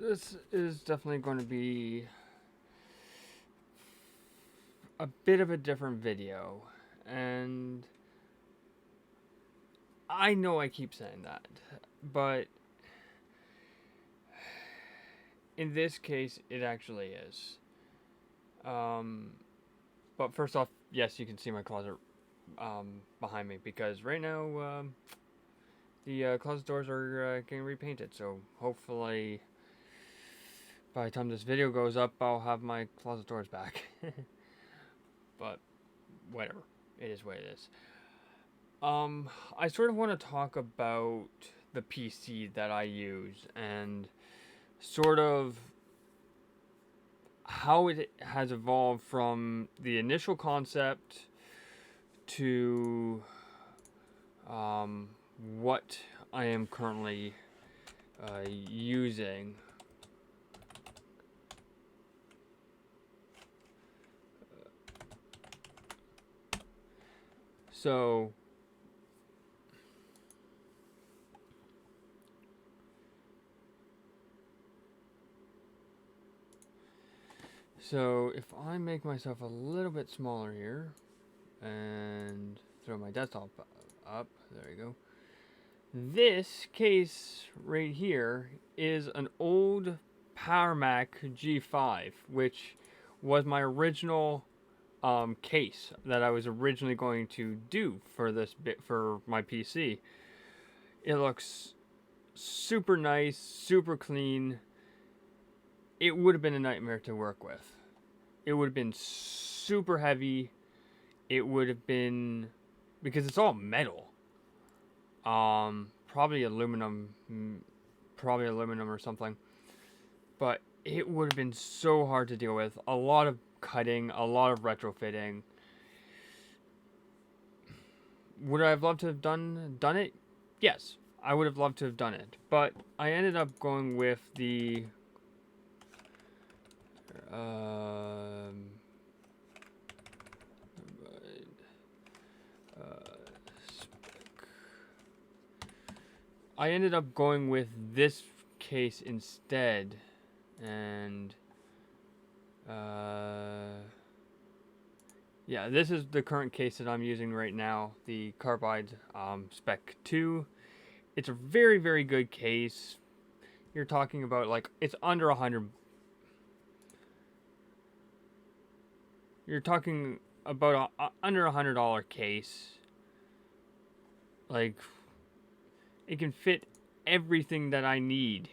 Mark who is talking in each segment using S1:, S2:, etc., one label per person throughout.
S1: This is definitely going to be a bit of a different video, and I know I keep saying that, but in this case, it actually is. Um, but first off, yes, you can see my closet behind me because right now the closet doors are getting repainted. So hopefully, by the time this video goes up, I'll have my closet doors back. But whatever, it is what it is. I sort of want to talk about the PC that I use and sort of how it has evolved from the initial concept to um, what I am currently using. So, so if I make myself a little bit smaller here and throw my desktop up, there you go. This case right here is an old PowerMac G5, which was my original case that I was originally going to do for this bit for my PC. It looks super nice, super clean. It would have been a nightmare to work with. It would have been super heavy. It would have been because it's all metal. Probably aluminum, probably aluminum or something. But it would have been so hard to deal with. A lot of cutting, a lot of retrofitting. Would I have loved to have done it? Yes, I would have loved to have done it. But I ended up going with the um, I ended up going with this case instead, and yeah, this is the current case that I'm using right now, the Carbide Spec 2. It's a very, very good case. You're talking about like it's under 100. You're talking about under $100 case. Like it can fit everything that I need.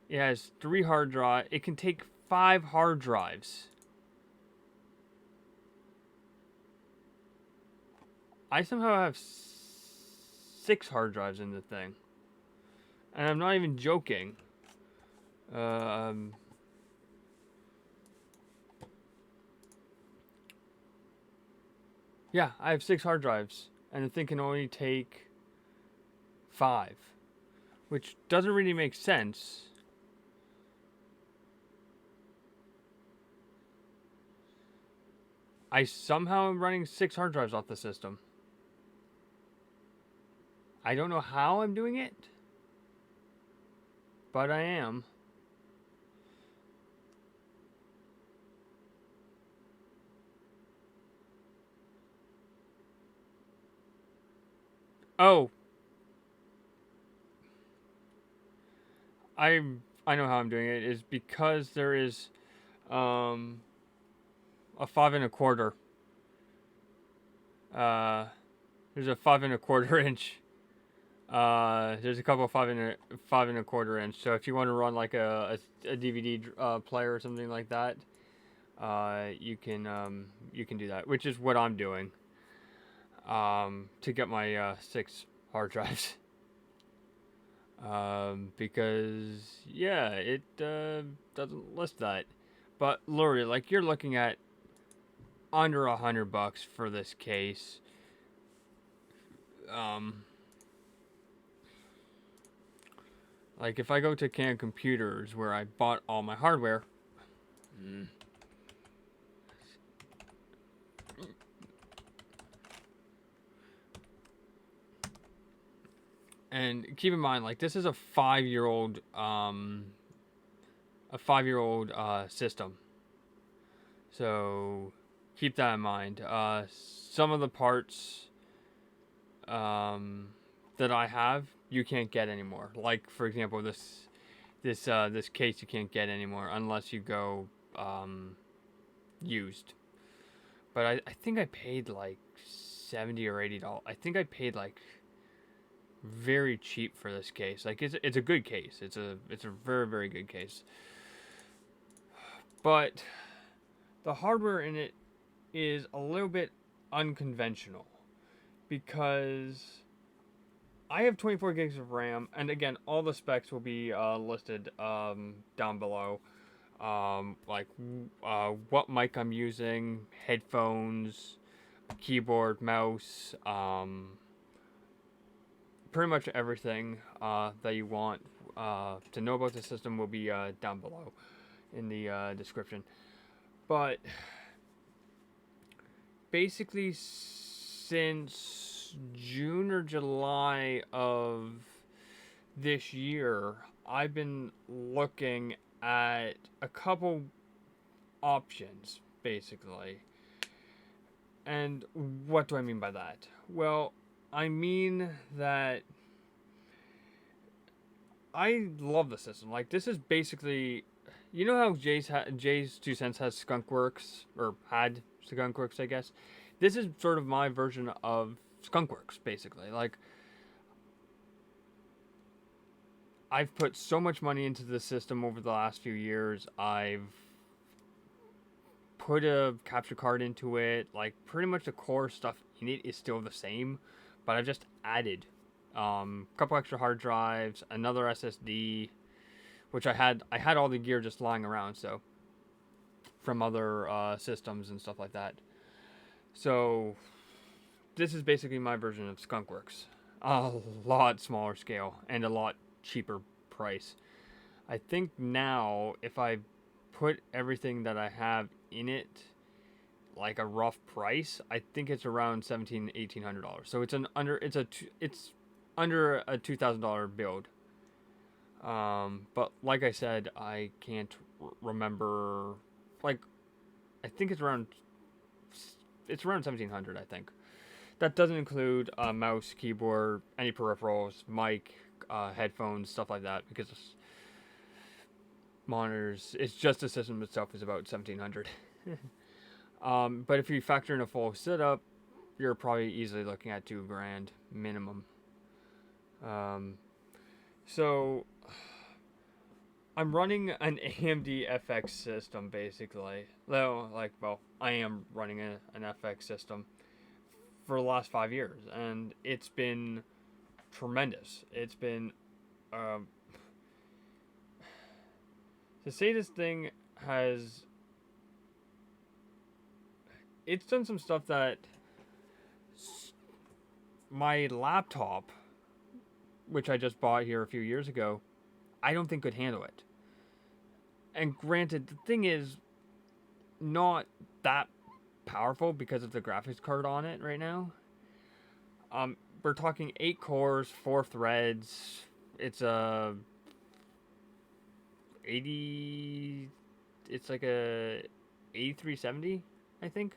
S1: It has 3 hard drives. It can take 5 hard drives. I somehow have 6 hard drives in the thing. And I'm not even joking. Um, yeah, I have 6 hard drives. And the thing can only take 5. Which doesn't really make sense. I somehow am running 6 hard drives off the system. I don't know how I'm doing it. But I am. Oh, I I know how I'm doing it is because there is um a 5 1/4. Uh, there's a 5 1/4 inch. There's a couple of 5 1/4 inch. So if you want to run like a DVD player or something like that, you can do that, which is what I'm doing. To get my 6 hard drives. Because yeah, it doesn't list that. But Lori, like you're looking at under $100 for this case. Um, like if I go to Can Computers where I bought all my hardware, And keep in mind, like, this is a 5-year-old system. So keep that in mind. Some of the parts that I have, you can't get anymore. Like, for example, this case you can't get anymore unless you go used. But I think I paid like $70 or $80. I think I paid like very cheap for this case. Like, it's a good case. It's a very, very good case. But the hardware in it is a little bit unconventional because I have 24 gigs of RAM, and again, all the specs will be listed down below. Like what mic I'm using, headphones, keyboard, mouse, pretty much everything that you want to know about the system will be down below in the description. But basically, since June or July of this year, I've been looking at a couple options, basically. And what do I mean by that? Well, I mean that I love the system. Like, this is basically, you know how Jay's 2 Cents has Skunkworks, or had Skunkworks, I guess. This is sort of my version of Skunkworks, basically. Like, I've put so much money into the system over the last few years. I've put a capture card into it. Like, pretty much the core stuff in it is still the same, but I've just added a couple extra hard drives, another SSD, which I had all the gear just lying around, so from other systems and stuff like that. So this is basically my version of Skunkworks. A lot smaller scale and a lot cheaper price. I think now if I put everything that I have in it, like a rough price, I think it's around $1,700-$1,800. So it's under a $2,000 build. But like I said, I can't remember. Like, I think it's around 1,700. I think that doesn't include mouse, keyboard, any peripherals, mic, headphones, stuff like that. Because monitors, it's just the system itself is about 1,700. But if you factor in a full setup, you're probably easily looking at $2,000 minimum. So I'm running an AMD FX system, basically. Well, I am running an FX system for the last 5 years, and it's been tremendous. It's been, to say this thing has, it's done some stuff that my laptop, which I just bought here a few years ago, I don't think could handle it. And granted, the thing is not that powerful because of the graphics card on it right now. We're talking 8 cores, 4 threads. It's a 80. It's like a 8370, I think.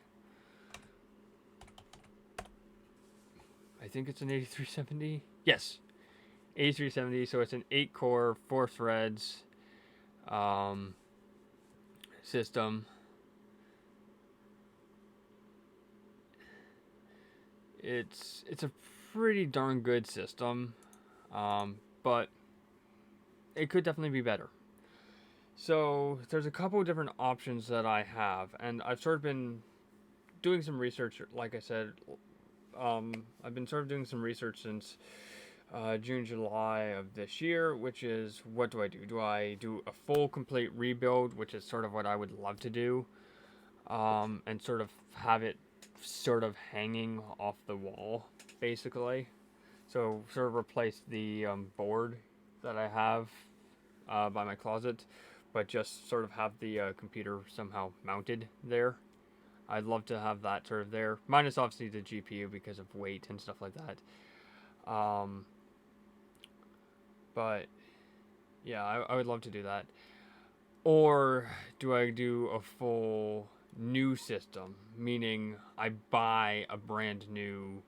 S1: I think it's an 8370. Yes, 8370. So it's an 8 core, 4 threads system. It's a pretty darn good system, but it could definitely be better. So there's a couple of different options that I have, and I've sort of been doing some research. Like I said, I've been sort of doing some research since June, July of this year, which is, what do I do? Do I do a full, complete rebuild, which is sort of what I would love to do, and sort of have it sort of hanging off the wall, basically. So sort of replace the board that I have by my closet, but just sort of have the computer somehow mounted there. I'd love to have that sort of there, minus obviously the GPU because of weight and stuff like that. But yeah, I would love to do that. Or do I do a full new system, meaning I buy a brand new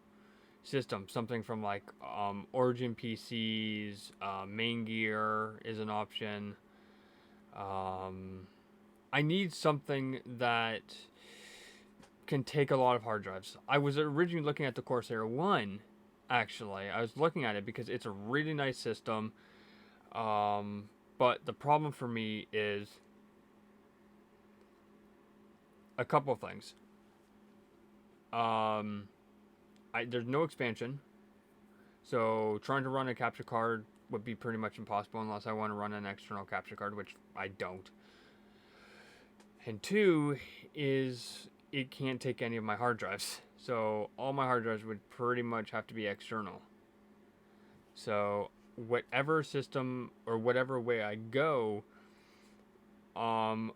S1: system, something from like Origin PCs, Main Gear is an option. Um, I need something that can take a lot of hard drives. I was originally looking at the Corsair One. Actually, I was looking at it because it's a really nice system. But the problem for me is a couple of things. Um, there's no expansion, so trying to run a capture card would be pretty much impossible unless I want to run an external capture card, which I don't. And two is it can't take any of my hard drives, so all my hard drives would pretty much have to be external. So whatever system or whatever way I go, um,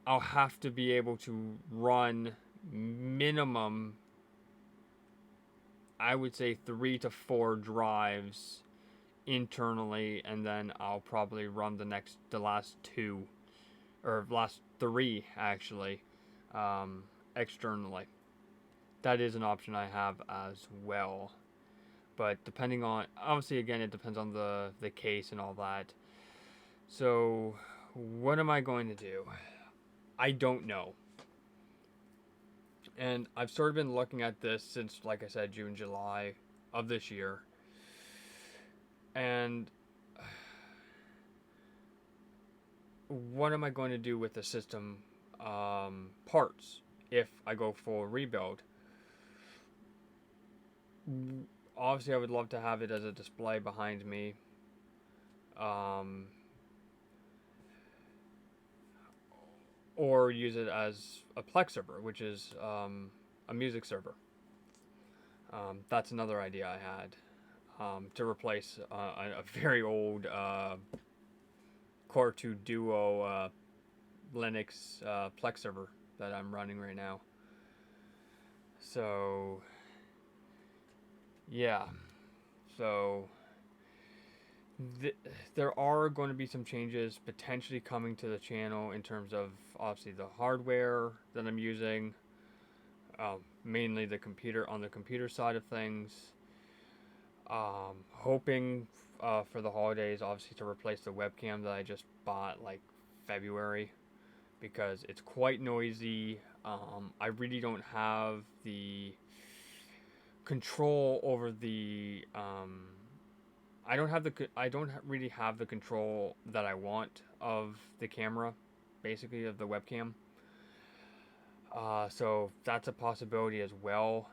S1: I'll have to be able to run minimum, I would say 3 to 4 drives internally, and then I'll probably run the last 2 or last 3 actually, externally. That is an option I have as well. But depending on, obviously, again, it depends on the case and all that. So, what am I going to do? I don't know. And I've sort of been looking at this since, like I said, June, July of this year. And what am I going to do with the system parts if I go full rebuild? Obviously, I would love to have it as a display behind me. Or use it as a Plex server, which is a music server. That's another idea I had, to replace a very old Core 2 Duo Linux Plex server that I'm running right now. So, yeah. So, there are going to be some changes potentially coming to the channel in terms of obviously the hardware that I'm using, mainly the computer side of things. Hoping for the holidays, obviously, to replace the webcam that I just bought like February, because it's quite noisy. I really don't have the control over the I don't really have the control that I want of the camera, basically of the webcam. So that's a possibility as well.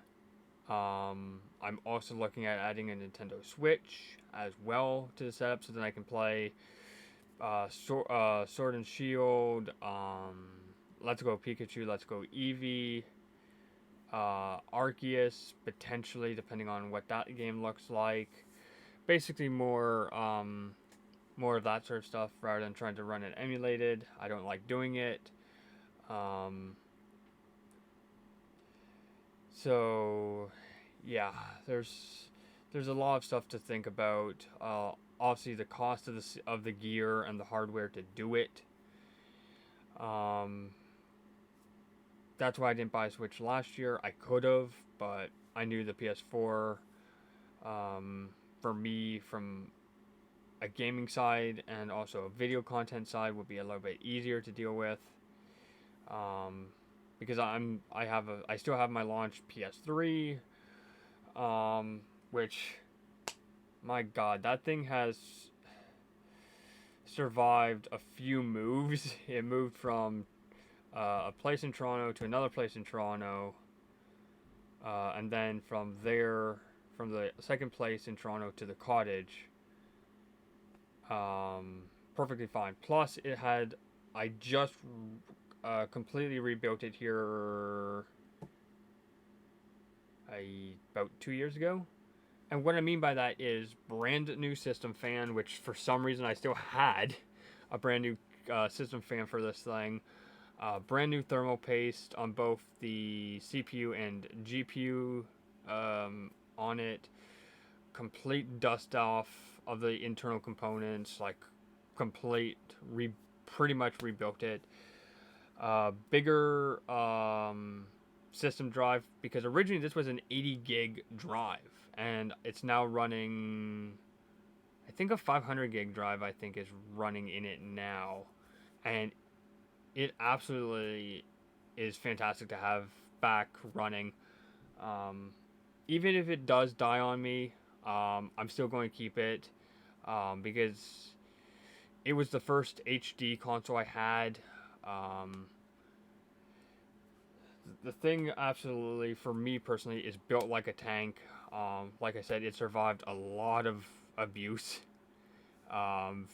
S1: I'm also looking at adding a Nintendo Switch as well to the setup, so then I can play Sword and Shield, Let's Go Pikachu, Let's Go Eevee, Arceus, potentially, depending on what that game looks like. Basically, more of that sort of stuff rather than trying to run it emulated. I don't like doing it. So, yeah, there's a lot of stuff to think about. Obviously, the cost of the gear and the hardware to do it. That's why I didn't buy a Switch last year. I could have, but I knew the PS4, for me, from a gaming side and also a video content side, would be a little bit easier to deal with. Because I still have my launch PS3, which, my God, that thing has survived a few moves. It moved from a place in Toronto to another place in Toronto, and then from there, from the second place in Toronto to the cottage, perfectly fine. Plus, I just completely rebuilt it here about 2 years ago. And what I mean by that is brand new system fan, which for some reason I still had a brand new system fan for this thing. Brand new thermal paste on both the CPU and GPU on it. Complete dust off of the internal components, like pretty much rebuilt it. Bigger system drive, because originally this was an 80 gig drive, and it's now running, I think a 500 gig drive I think is running in it now, and it absolutely is fantastic to have back running. Um, Even if it does die on me, I'm still going to keep it, because it was the first HD console I had. Um, the thing, absolutely, for me personally, is built like a tank. Like I said, it survived a lot of abuse,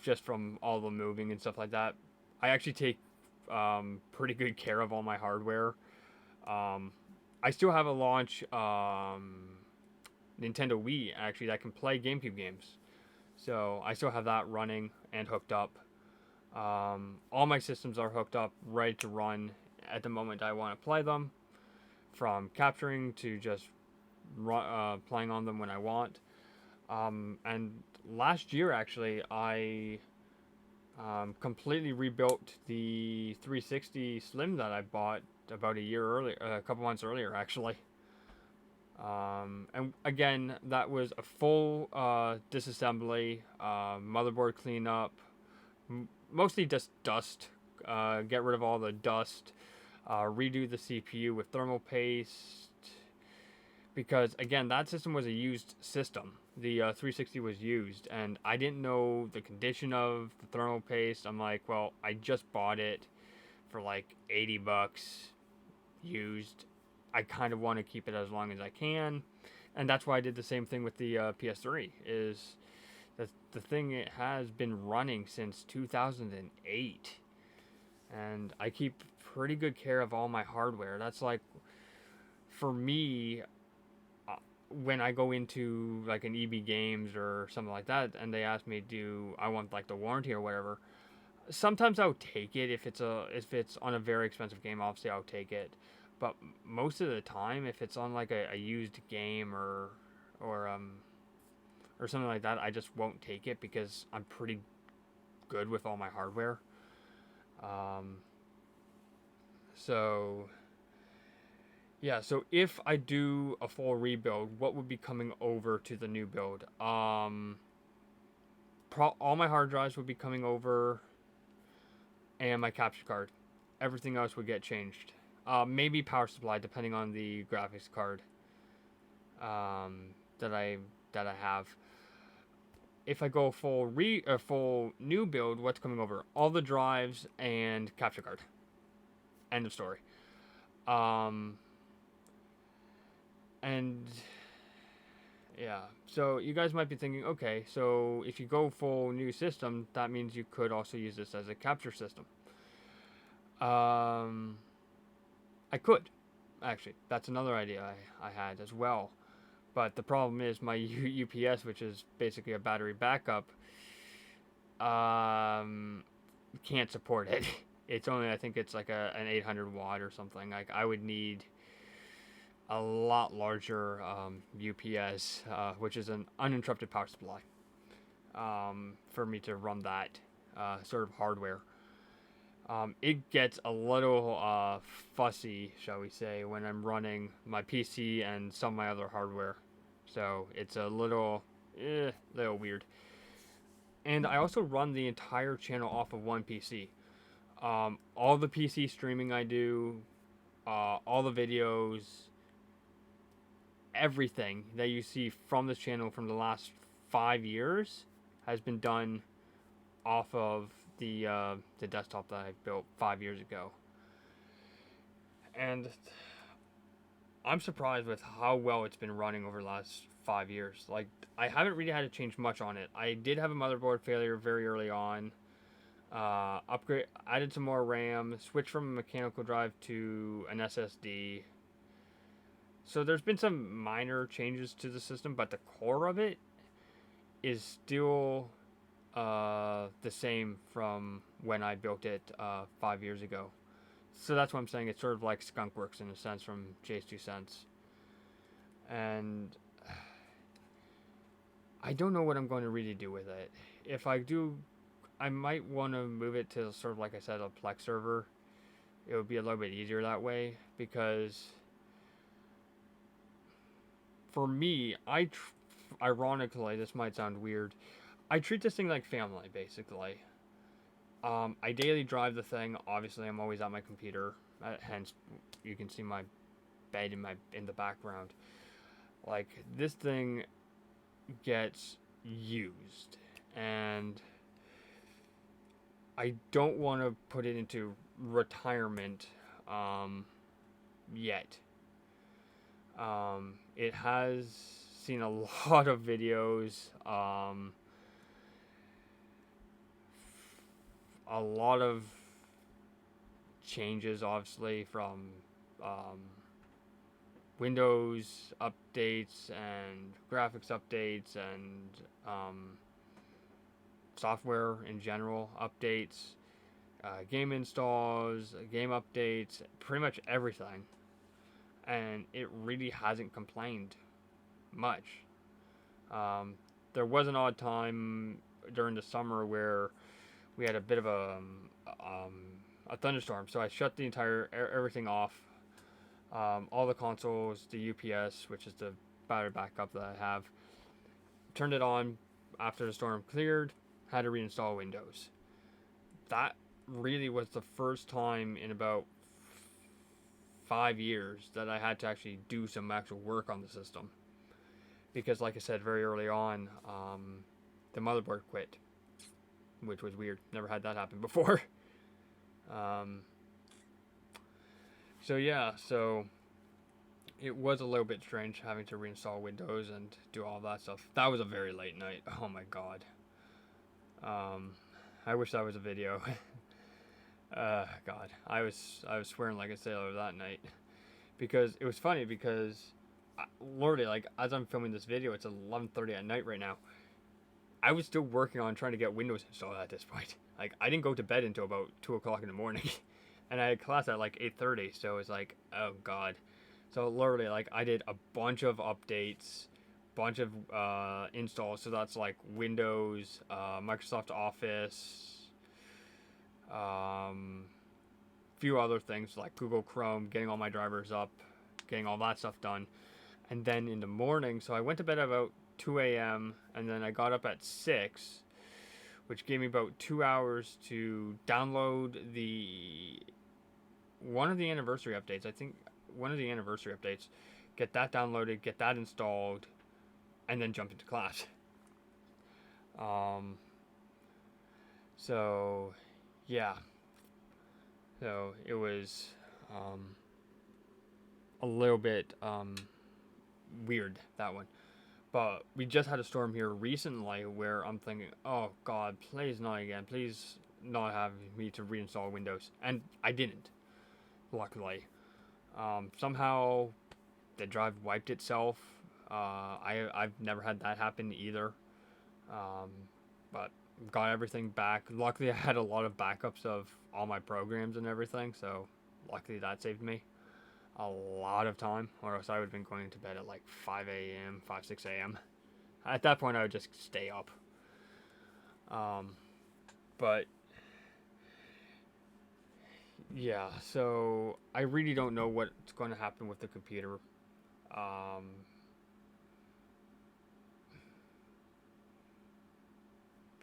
S1: just from all the moving and stuff like that. I actually take pretty good care of all my hardware. Um, I still have a launch Nintendo Wii, actually, that can play GameCube games. So I still have that running and hooked up. All my systems are hooked up, ready to run at the moment I want to play them, from capturing to just playing on them when I want. And last year, actually, I completely rebuilt the 360 Slim that I bought about a couple months earlier, actually. And again, that was a full disassembly, motherboard cleanup, mostly just dust. Get rid of all the dust, redo the CPU with thermal paste, because again, that system was a used system. The 360 was used, and I didn't know the condition of the thermal paste. I'm like, well, I just bought it for like $80 used. I kind of want to keep it as long as I can, and that's why I did the same thing with the PS3. Is that the thing, it has been running since 2008, and I keep pretty good care of all my hardware. That's like, for me, when I go into like an EB Games or something like that, and they ask me, do I want like the warranty or whatever, sometimes I'll take it if it's on a very expensive game. Obviously, I'll take it, but most of the time, if it's on like a used game or or something like that, I just won't take it because I'm pretty good with all my hardware. Um, so yeah, so if I do a full rebuild, what would be coming over to the new build? All my hard drives would be coming over, and my capture card. Everything else would get changed. Maybe power supply, depending on the graphics card that I have. If I go full new build, what's coming over? All the drives and capture card. End of story. Um, and yeah, so you guys might be thinking, okay, so if you go full new system, that means you could also use this as a capture system. I could, actually. That's another idea I had as well. But the problem is my UPS, which is basically a battery backup, can't support it. It's only, I think it's like an 800 watt or something. Like, I would need a lot larger UPS, which is an uninterrupted power supply, for me to run that sort of hardware. It gets a little fussy, shall we say, when I'm running my PC and some of my other hardware. So it's a little weird. And I also run the entire channel off of one PC. All the PC streaming I do, all the videos, everything that you see from this channel from the last 5 years has been done off of the desktop that I built 5 years ago. And I'm surprised with how well it's been running over the last 5 years. Like, I haven't really had to change much on it. I did have a motherboard failure very early on. Added some more RAM, switched from a mechanical drive to an SSD. So there's been some minor changes to the system, but the core of it is still the same from when I built it 5 years ago. So that's what I'm saying. It's sort of like Skunkworks in a sense from Jay's 2 Cents. And I don't know what I'm going to really do with it. If I do, I might want to move it to sort of, like I said, a Plex server. It would be a little bit easier that way, because for me, ironically, this might sound weird, I treat this thing like family, basically. I daily drive the thing. Obviously, I'm always at my computer. Hence, you can see my bed in the background. Like, this thing gets used, and I don't want to put it into retirement yet. It has seen a lot of videos, a lot of changes, obviously, from um, Windows updates and graphics updates and software in general updates, game installs, game updates, pretty much everything. And it really hasn't complained much. Um, there was an odd time during the summer where we had a bit of a thunderstorm, so I shut the entire everything off. All the consoles, the UPS, which is the battery backup that I have, turned it on after the storm cleared. Had to reinstall Windows. That really was the first time in about 5 years that I had to actually do some actual work on the system, because, like I said very early on, the motherboard quit, which was weird. Never had that happen before. So yeah, so it was a little bit strange having to reinstall Windows and do all that stuff. That was a very late night. Oh my god. I wish that was a video. God, I was swearing like a sailor that night, because it was funny, because literally, like, as I'm filming this video, it's 11:30 at night right now. I was still working on trying to get Windows installed at this point. Like, I didn't go to bed until about 2 o'clock in the morning, and I had class at like 8:30. So it was like, oh god. So literally, like, I did a bunch of updates, bunch of installs. So that's like Windows, Microsoft Office, few other things like Google Chrome, getting all my drivers up, getting all that stuff done. And then in the morning, so I went to bed at about 2 a.m. and then I got up at 6, which gave me about 2 hours to download one of the anniversary updates. I think one of the anniversary updates, get that downloaded, get that installed, and then jump into class. So yeah, so it was a little bit weird, that one. But we just had a storm here recently where I'm thinking, oh god, please not again. Please not have me to reinstall Windows. And I didn't, luckily. Somehow the drive wiped itself. I've never had that happen either. But got everything back. Luckily, I had a lot of backups of all my programs and everything, so luckily that saved me a lot of time, or else I would have been going to bed at like 5 a.m., 6 a.m. At that point, I would just stay up. But yeah, so I really don't know what's going to happen with the computer.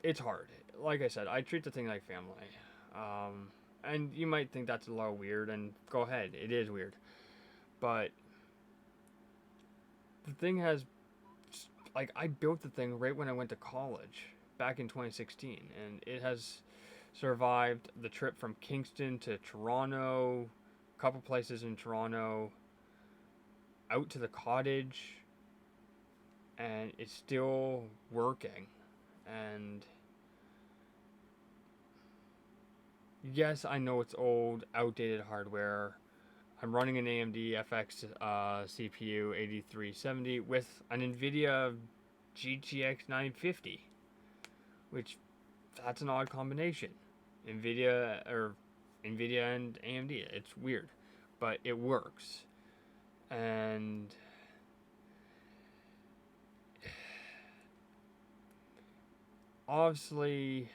S1: It's hard. Like I said, I treat the thing like family. And you might think that's a little weird, and go ahead, it is weird. But the thing has, like, I built the thing right when I went to college back in 2016, and it has survived the trip from Kingston to Toronto, a couple places in Toronto, out to the cottage, and it's still working. And yes, I know it's old, outdated hardware. I'm running an AMD FX CPU 8370 with an NVIDIA GTX 950, which, that's an odd combination. NVIDIA and AMD. It's weird, but it works. And obviously,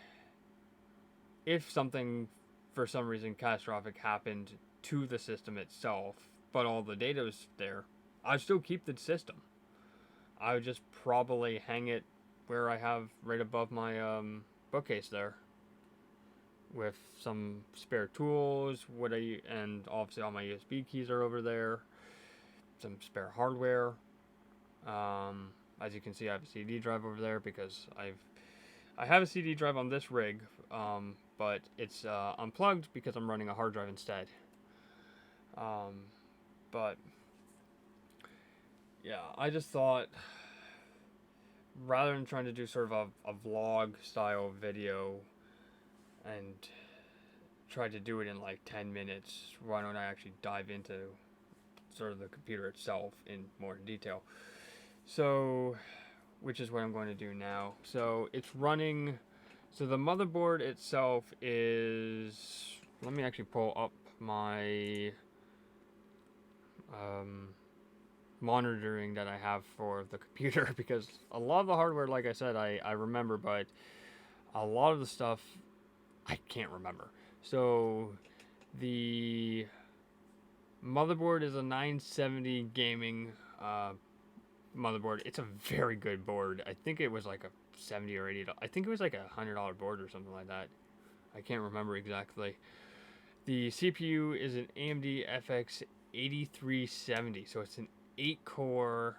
S1: if something for some reason catastrophic happened to the system itself, but all the data was there, I'd still keep the system. I would just probably hang it where I have right above my bookcase there, with some spare tools. And obviously all my USB keys are over there. Some spare hardware. As you can see, I have a CD drive over there because I have a CD drive on this rig, but it's unplugged because I'm running a hard drive instead. But yeah, I just thought, rather than trying to do sort of a vlog style video and try to do it in like 10 minutes, why don't I actually dive into sort of the computer itself in more detail? So, which is what I'm going to do now. So it's running, so the motherboard itself is, let me actually pull up my monitoring that I have for the computer, because a lot of the hardware, like I said, I remember, but a lot of the stuff I can't remember. So the motherboard is a 970 gaming motherboard. It's a very good board. I think it was like a 70 or 80. I think it was like $100 board or something like that. I can't remember exactly. The CPU is an AMD FX 8370, so it's an 8-core,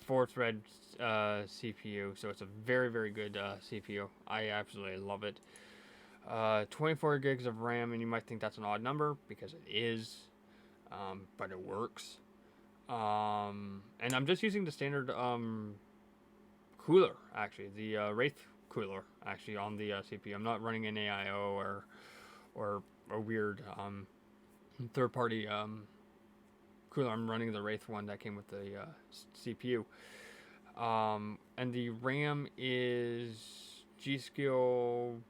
S1: 4-thread CPU. So it's a very, very good CPU. I absolutely love it. 24 gigs of RAM, and you might think that's an odd number because it is, but it works. And I'm just using the standard cooler, actually, the Wraith cooler, actually, on the CPU. I'm not running an AIO or a weird third-party cooler. I'm running the Wraith one that came with the CPU. And the RAM is G.Skill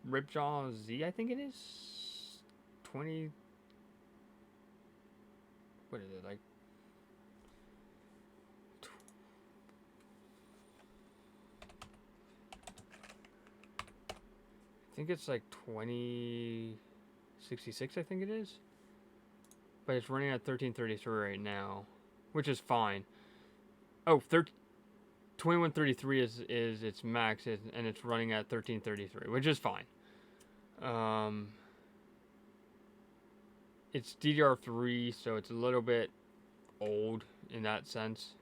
S1: Ripjaw Z, I think it is. 20. What is it, like? I think it's like 2066, I think it is. But it's running at 1333 right now, which is fine. Oh, 2133 is its max, and it's running at 1333, which is fine. It's DDR3, so it's a little bit old in that sense.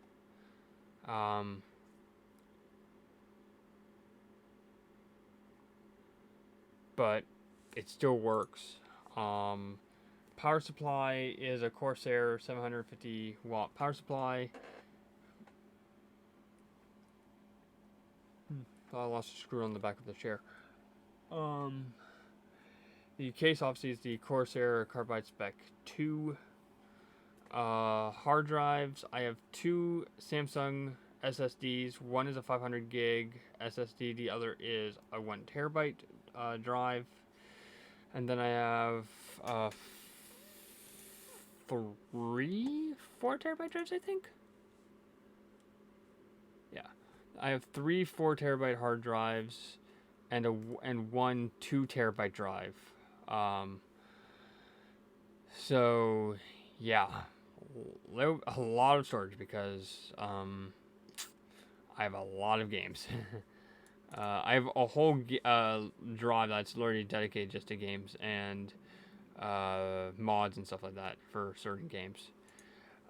S1: But it still works. Power supply is a Corsair 750 watt power supply. I lost a screw on the back of the chair. The case obviously is the Corsair Carbide Spec 2. Hard drives, I have 2 Samsung SSDs. One is a 500 gig SSD, the other is a 1 terabyte drive. And then I have 3 4 terabyte drives, I think. Yeah, I have 3 4 terabyte hard drives and one 2 terabyte drive. So yeah, a lot of storage because I have a lot of games. I have a whole drive that's already dedicated just to games and mods and stuff like that for certain games.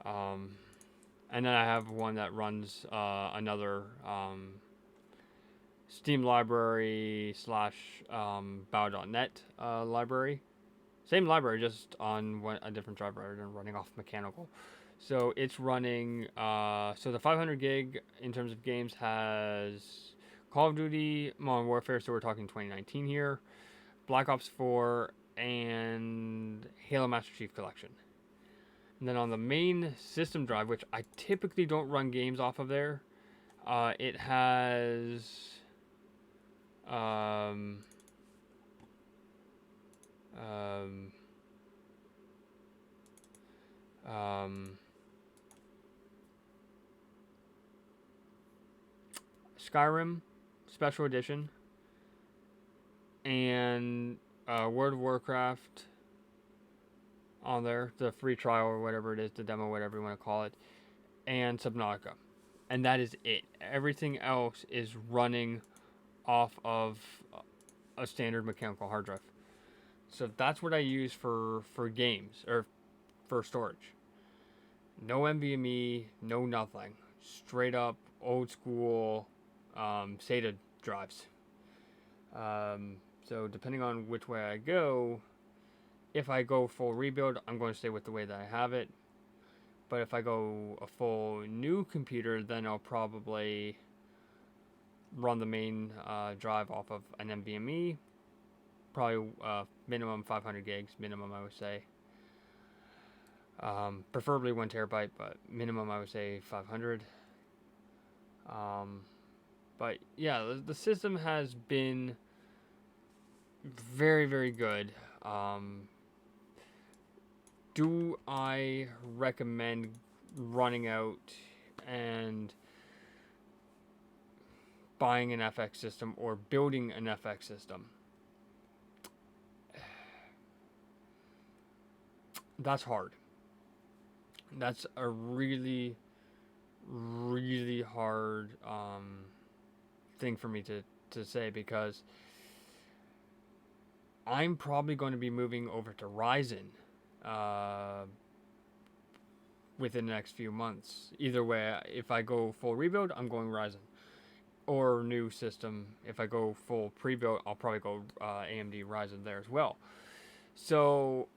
S1: And then I have one that runs another Steam library / Bow.net library. Same library, just on a different drive rather than running off mechanical. So it's running, so the 500 gig in terms of games has Call of Duty, Modern Warfare, so we're talking 2019 here, Black Ops 4, and Halo Master Chief Collection. And then on the main system drive, which I typically don't run games off of there, it has Skyrim, Special Edition and World of Warcraft on there, the free trial or whatever it is, the demo, whatever you want to call it, and Subnautica. And that is it. Everything else is running off of a standard mechanical hard drive. So that's what I use for games, or for storage. No NVMe, no nothing. Straight up old school SATA drives. So depending on which way I go, if I go full rebuild, I'm going to stay with the way that I have it. But if I go a full new computer, then I'll probably run the main drive off of an NVMe. Probably minimum 500 gigs, minimum I would say. Preferably 1 terabyte, but minimum I would say 500. But yeah, the system has been very, very good. Do I recommend running out and buying an FX system or building an FX system? That's hard. That's a really, really hard thing for me to say, because I'm probably going to be moving over to Ryzen within the next few months. Either way, if I go full rebuild, I'm going Ryzen. Or new system, if I go full pre-built, I'll probably go AMD Ryzen there as well. So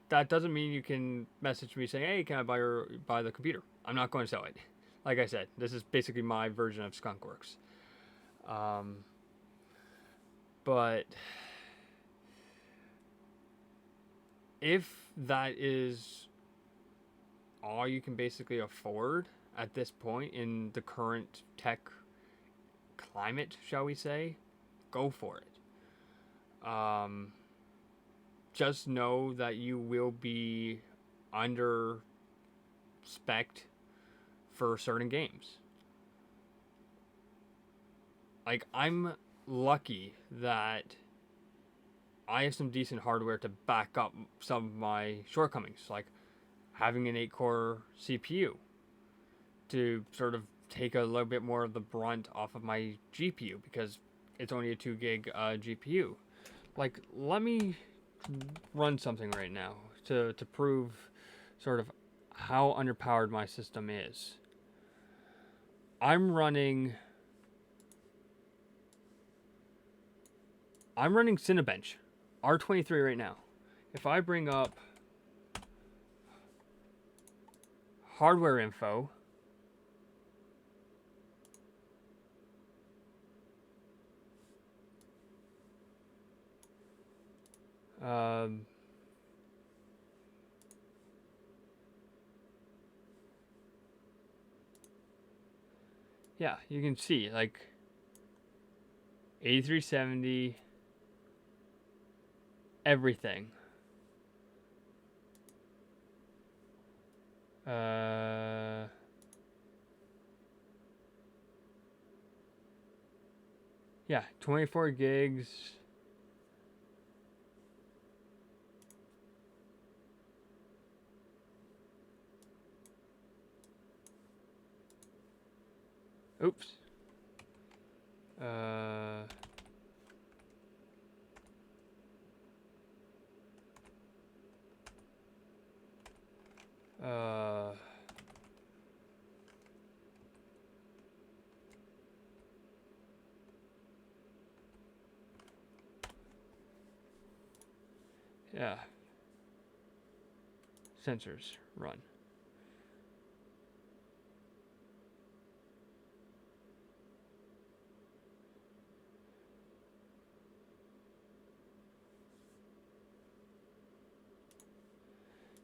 S1: that doesn't mean you can message me saying, hey, can I buy the computer? I'm not going to sell it. Like I said, this is basically my version of Skunkworks. But if that is all you can basically afford at this point in the current tech climate, shall we say, go for it. Just know that you will be under spec'd for certain games. Like, I'm lucky that I have some decent hardware to back up some of my shortcomings, like having an 8-core CPU to sort of take a little bit more of the brunt off of my GPU, because it's only a 2 gig GPU. Like, let me run something right now to prove sort of how underpowered my system is. I'm running Cinebench R23 right now. If I bring up hardware info, yeah, you can see like 8370, everything. Yeah, 24 gigs. Oops. Yeah. Sensors run.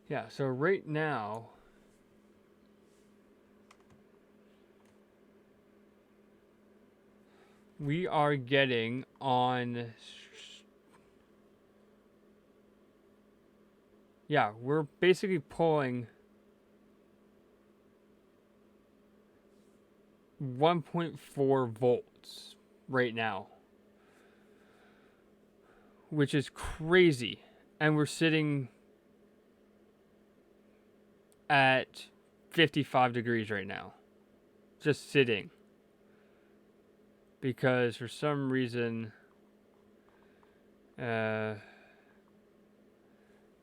S1: Yeah, so right now, we are getting on, yeah, we're basically pulling 1.4 volts right now, which is crazy. And we're sitting at 55 degrees right now, just sitting, because for some reason I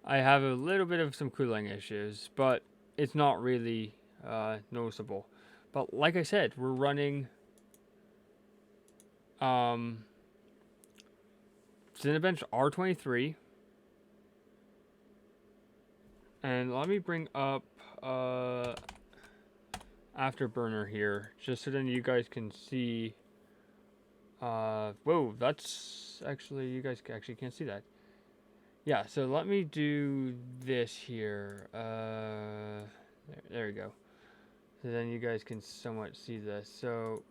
S1: have a little bit of some cooling issues, but it's not really noticeable. But like I said, we're running Cinebench R23. And let me bring up Afterburner here, just so then you guys can see. Whoa, that's actually, you guys actually can't see that. Yeah, so let me do this here. There we go. So then you guys can somewhat see this. So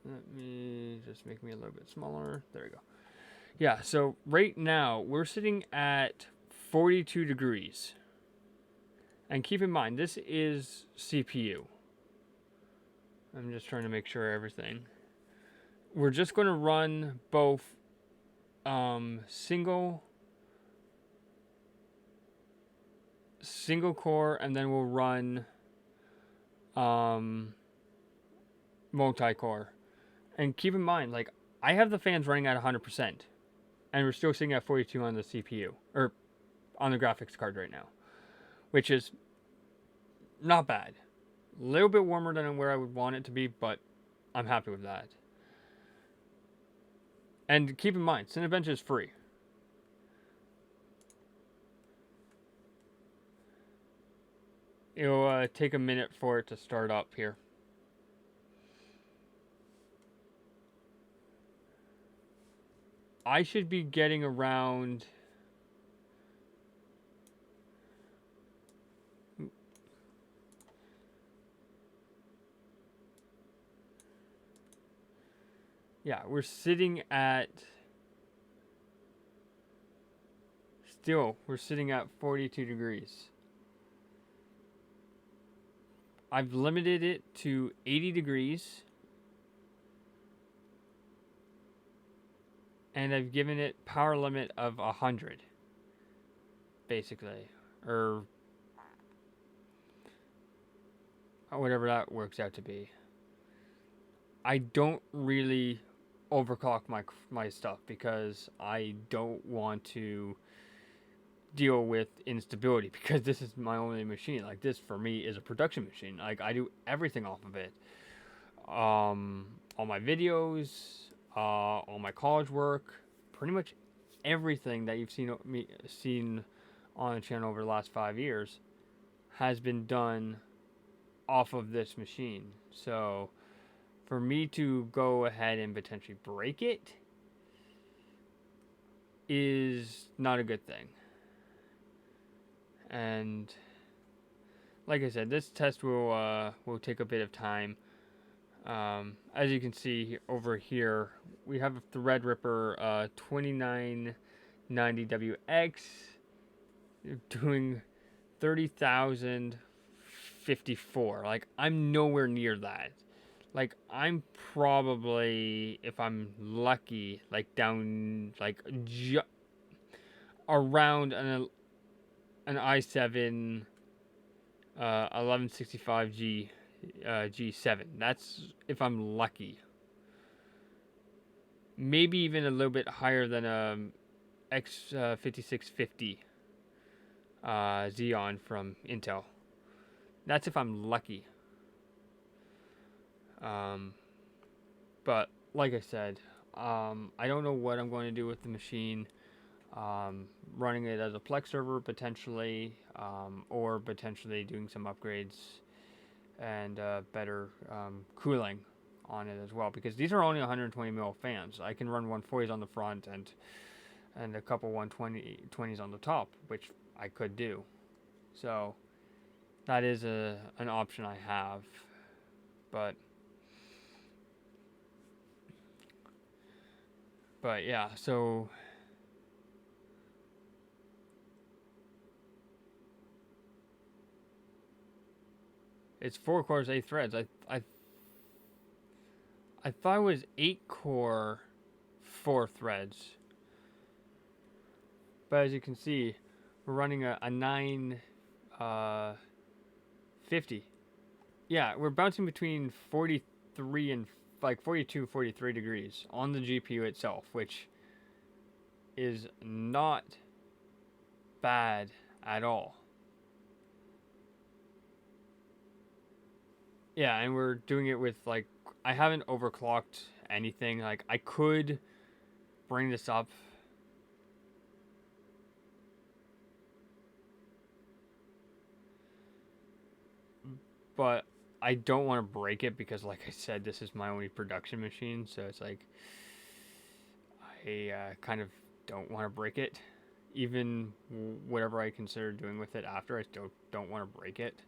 S1: let me just make me a little bit smaller. There we go. Yeah, so right now we're sitting at 42 degrees. And keep in mind, this is CPU. I'm just trying to make sure everything. We're just going to run both single core, and then we'll run multi-core. And keep in mind, like, I have the fans running at 100%, and we're still sitting at 42 on the CPU, or on the graphics card right now, which is not bad. A little bit warmer than where I would want it to be, but I'm happy with that. And keep in mind, Cinebench is free. It'll take a minute for it to start up here. I should be getting around... Yeah, we're sitting at... Still, we're sitting at 42 degrees. I've limited it to 80 degrees. And I've given it power limit of 100. Basically. Or whatever that works out to be. I don't really overclock my stuff because I don't want to deal with instability, because this is my only machine. Like, this for me is a production machine. Like, I do everything off of it. All my videos, all my college work, pretty much everything that you've seen on the channel over the last 5 years has been done off of this machine. So for me to go ahead and potentially break it is not a good thing. And like I said, this test will take a bit of time. As you can see over here, we have a Threadripper 2990WX doing 30,054. Like, I'm nowhere near that. Like, I'm probably, if I'm lucky, like down, like around an i7 1165G G7. That's if I'm lucky. Maybe even a little bit higher than a X5650 Xeon from Intel. That's if I'm lucky. But like I said, I don't know what I'm going to do with the machine. Running it as a Plex server potentially, or potentially doing some upgrades and better cooling on it as well, because these are only 120 mil fans. I can run 140s on the front and a couple 120s on the top, which I could do. So that is an option I have. But yeah, so it's 4 cores, 8 threads. I I thought it was 8 core, 4 threads. But as you can see, we're running a 950. Yeah, we're bouncing between 43 and like 42, 43 degrees on the GPU itself, which is not bad at all. Yeah, and we're doing it with like, I haven't overclocked anything. Like, I could bring this up, but I don't want to break it because, like I said, this is my only production machine. So it's like, I kind of don't want to break it. Even whatever I consider doing with it after, I still don't want to break it.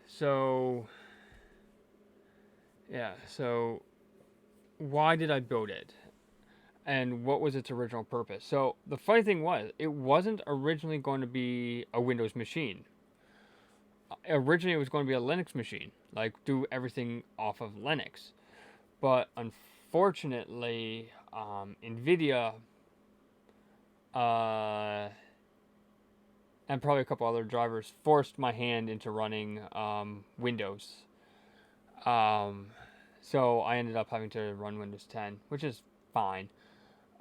S1: So, yeah, so why did I build it? And what was its original purpose? So, the funny thing was, it wasn't originally going to be a Windows machine. Originally, it was going to be a Linux machine, like do everything off of Linux. But unfortunately, NVIDIA and probably a couple other drivers forced my hand into running Windows. So I ended up having to run Windows 10, which is fine.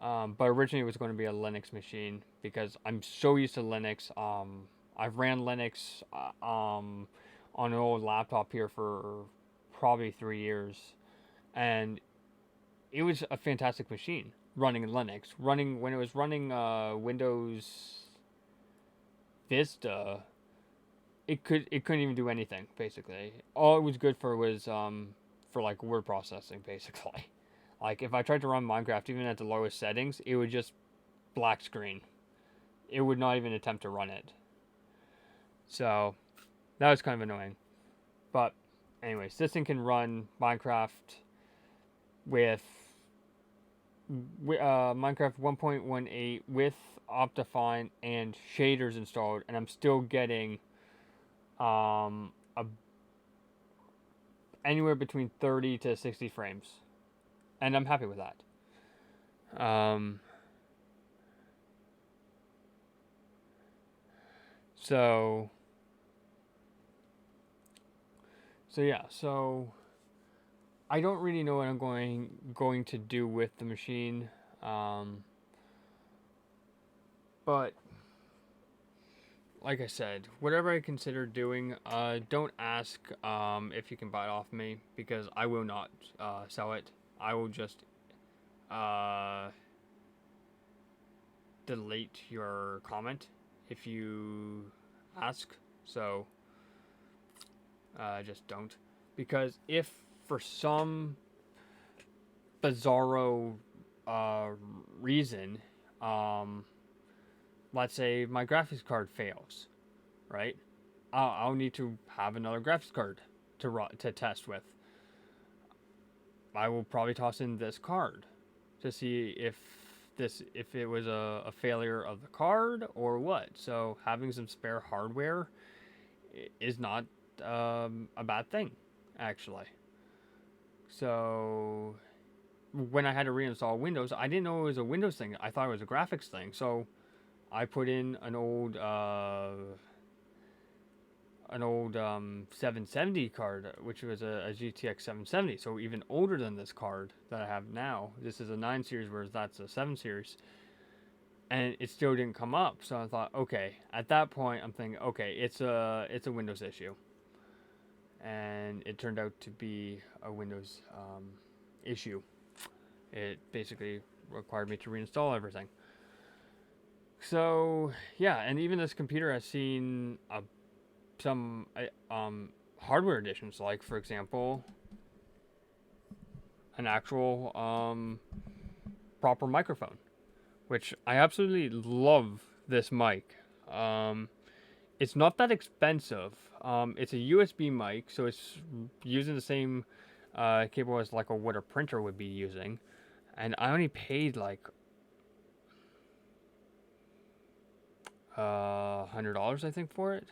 S1: But originally it was going to be a Linux machine because I'm so used to Linux. I've ran Linux on an old laptop here for probably 3 years, and it was a fantastic machine running Linux. Running when it was running Windows Vista, it couldn't even do anything basically. All it was good for was for like word processing basically. Like if I tried to run Minecraft even at the lowest settings, it would just black screen. It would not even attempt to run it. So that was kind of annoying. But anyways, this thing can run Minecraft with Minecraft 1.18 with Optifine and shaders installed, and I'm still getting a anywhere between 30 to 60 frames, and I'm happy with that. So yeah, so I don't really know what I'm going to do with the machine, but like I said, whatever I consider doing, don't ask if you can buy it off me because I will not sell it. I will just delete your comment if you ask. So just don't, because if for some bizarro reason, let's say my graphics card fails, right? I'll need to have another graphics card to test with. I will probably toss in this card to see if it was a failure of the card or what. So having some spare hardware is not a bad thing, actually. So when I had to reinstall Windows, I didn't know it was a Windows thing. I thought it was a graphics thing. So I put in an old 770 card, which was a GTX 770, so even older than this card that I have now. This is a 9 series, whereas that's a 7 series, and it still didn't come up. So I thought, okay, at that point, I'm thinking, okay, it's a Windows issue, and it turned out to be a Windows issue. It basically required me to reinstall everything. So yeah, and even this computer has seen some hardware additions, like for example, an actual proper microphone, which I absolutely love. This mic. It's not that expensive. It's a USB mic, so it's using the same cable as like what a printer would be using, and I only paid like $100, I think, for it.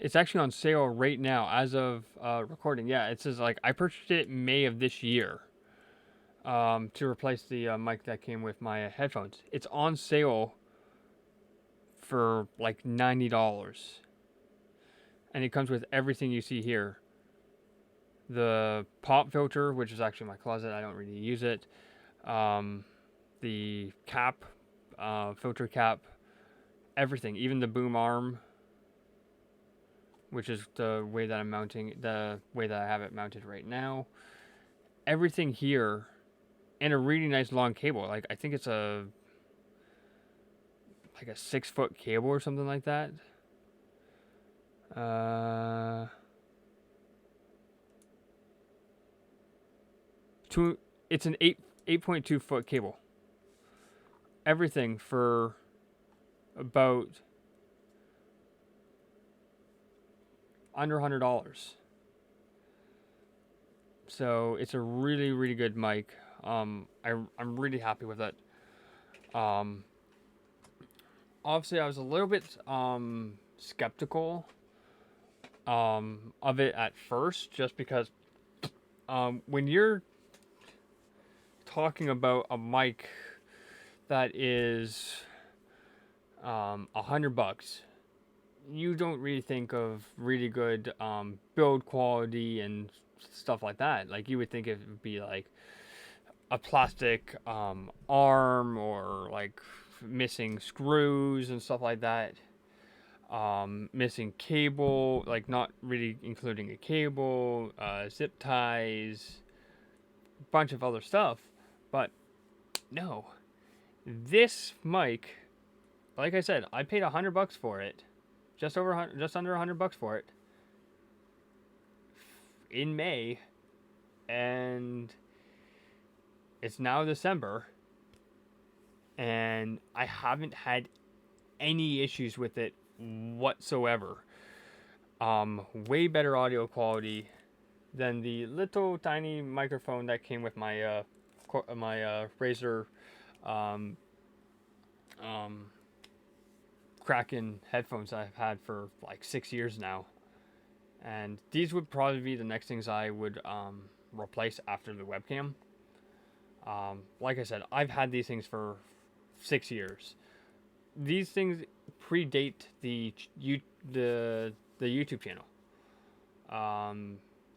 S1: It's actually on sale right now as of recording. Yeah, it says like I purchased it May of this year to replace the mic that came with my headphones. It's on sale for like $90, and it comes with everything you see here. The pop filter, which is actually in my closet, I don't really use it. The cap, filter cap, everything, even the boom arm, which is the way that I have it mounted right now. Everything here, and a really nice long cable. Like I think it's a 6-foot cable or something like that. It's an 8.2 foot cable. Everything for about under $100. So it's a really, really good mic. I'm really happy with it. Obviously I was a little bit skeptical of it at first, just because when you're talking about a mic that is $100, you don't really think of really good build quality and stuff like that. Like you would think it would be like a plastic arm, or like missing screws and stuff like that. Missing cable, like not really including a cable, zip ties, bunch of other stuff. But no, this mic, like I said, I paid $100 for it, just under $100 for it in May, and it's now December, and I haven't had any issues with it whatsoever. Way better audio quality than the little tiny microphone that came with my Razer Kraken headphones I've had for like 6 years now. And these would probably be the next things I would replace after the webcam. Like I said, I've had these things for 6 years. These things predate the YouTube channel.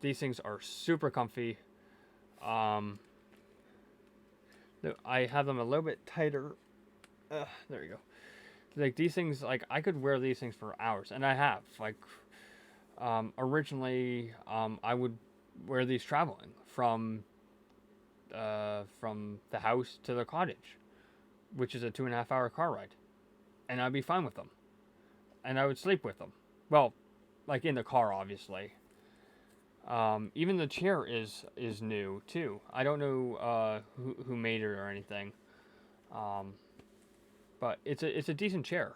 S1: These things are super comfy. I have them a little bit tighter. There you go. Like these things, like I could wear these things for hours, and I have. Like originally, I would wear these traveling from the house to the cottage, which is a 2.5 hour car ride, and I'd be fine with them, and I would sleep with them. Well, like in the car, obviously. Even the chair is new too. I don't know who made it or anything, but it's a decent chair,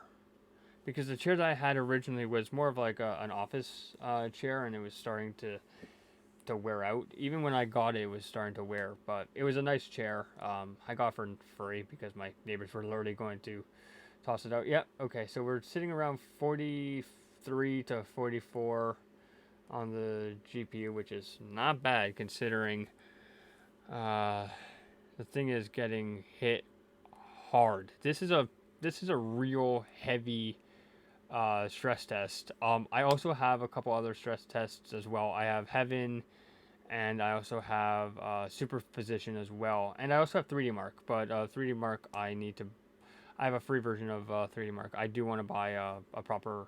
S1: because the chair that I had originally was more of like an office chair, and it was starting to wear out. Even when I got it, it was starting to wear, but it was a nice chair. I got it for free because my neighbors were literally going to toss it out. Yeah, okay, so we're sitting around 43 to 44 on the GPU, which is not bad considering the thing is getting hit hard. This is a real heavy stress test. I also have a couple other stress tests as well. I have Heaven, and I also have Superposition as well, and I also have 3D Mark. But 3D Mark, I have a free version of 3D Mark. I do want to buy a proper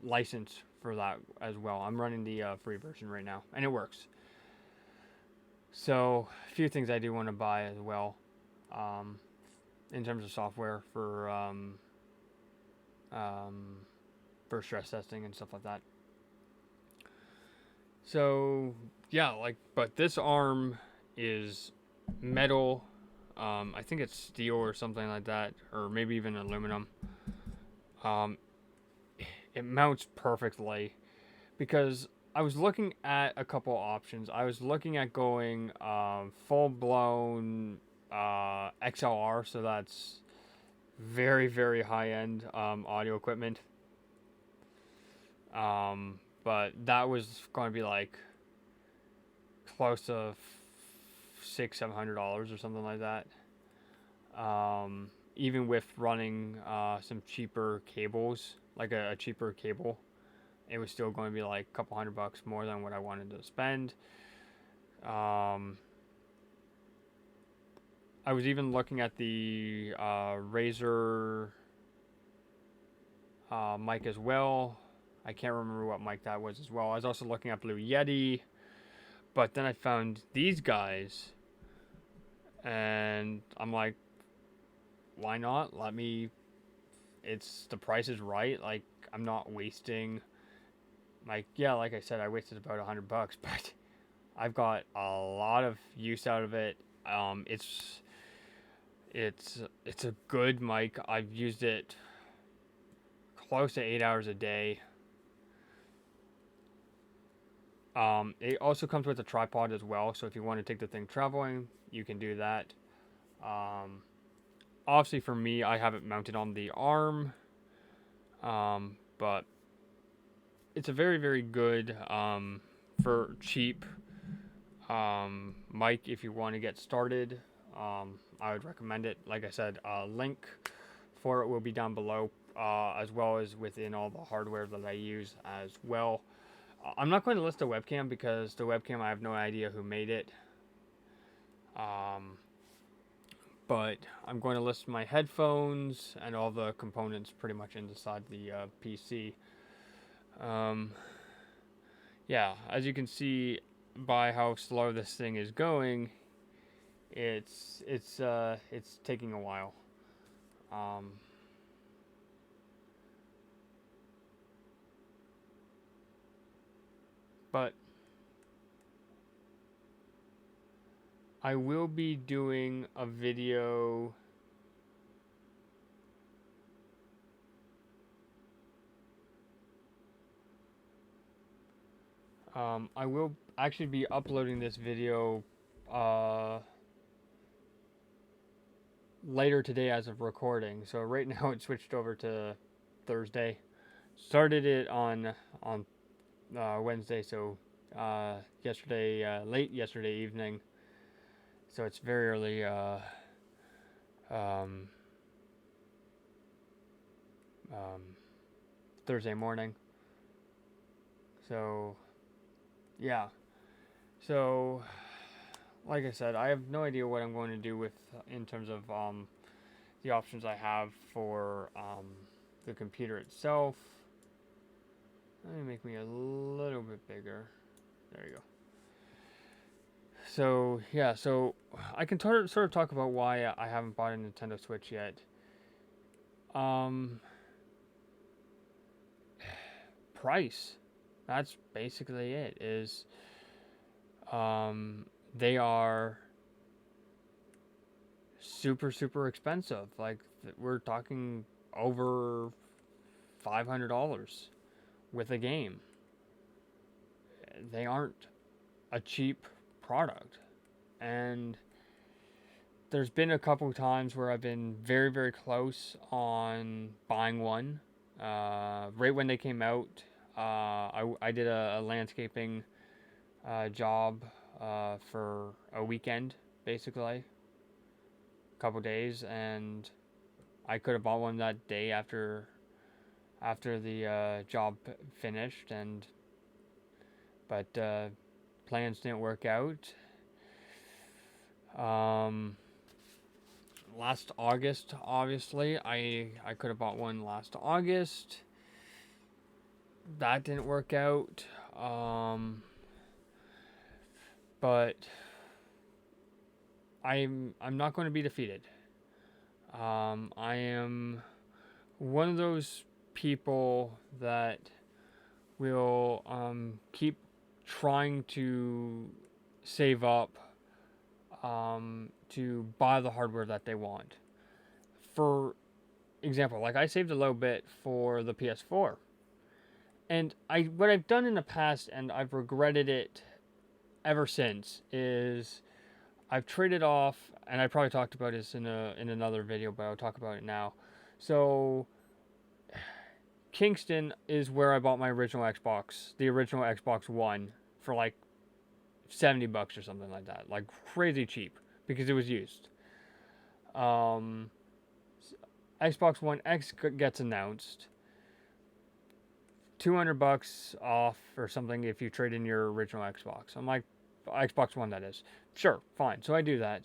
S1: license for that as well. I'm running the free version right now, and it works. So a few things I do want to buy as well, in terms of software for stress testing and stuff like that. So yeah, but this arm is metal. I think it's steel or something like that, or maybe even aluminum. It mounts perfectly, because I was looking at a couple options. I was looking at going full blown XLR, so that's very, very high end audio equipment. But that was going to be like close to $600-700 or something like that. Even with running some cheaper cables, like a cheaper cable, it was still going to be like a couple $100 more than what I wanted to spend. I was even looking at the Razer mic as well. I can't remember what mic that was as well. I was also looking at Blue Yeti, but then I found these guys, and I'm like, why not? Let me. It's the price is right. Like, I'm not wasting. Like, yeah, like I said, I wasted about $100, but I've got a lot of use out of it. It's it's a good mic. I've used it close to 8 hours a day. It also comes with a tripod as well, so if you want to take the thing traveling, you can do that. Um, Obviously, for me, I have it mounted on the arm, but it's a very, very good for cheap mic if you want to get started. I would recommend it. Like I said, link for it will be down below, as well as within all the hardware that I use as well. I'm not going to list the webcam because the webcam, I have no idea who made it. But I'm going to list my headphones and all the components pretty much inside the PC. Yeah, as you can see by how slow this thing is going, it's taking a while. But I will be doing a video I will actually be uploading this video later today as of recording. So right now it switched over to Thursday. Started it on Wednesday, so late yesterday evening. So it's very early um, Thursday morning. So yeah. So like I said, I have no idea what I'm going to do with in terms of the options I have for the computer itself. Let me make me a little bit bigger. There you go. So yeah, so I can sort of talk about why I haven't bought a Nintendo Switch yet. Price. That's basically it. They are super expensive. Like we're talking over $500 with a game. They aren't a cheap product, and there's been a couple times where I've been very close on buying one. Right when they came out, I did a landscaping job for a weekend, basically, a couple days, and I could have bought one that day after the job finished, but plans didn't work out. Last August, obviously, I could have bought one last August. That didn't work out. But I'm not going to be defeated. I am one of those people that will keep trying to save up to buy the hardware that they want. For example, like I saved a little bit for the PS4. And what I've done in the past, and I've regretted it ever since, is I've traded off, and I probably talked about this in another video, but I'll talk about it now. So Kingston is where I bought my original Xbox, the original Xbox One, for like $70 or something like that, like crazy cheap because it was used. Um, Xbox One X gets announced, $200 off or something if you trade in your original Xbox. I'm like, Xbox One, that is. Sure, fine. So I do that.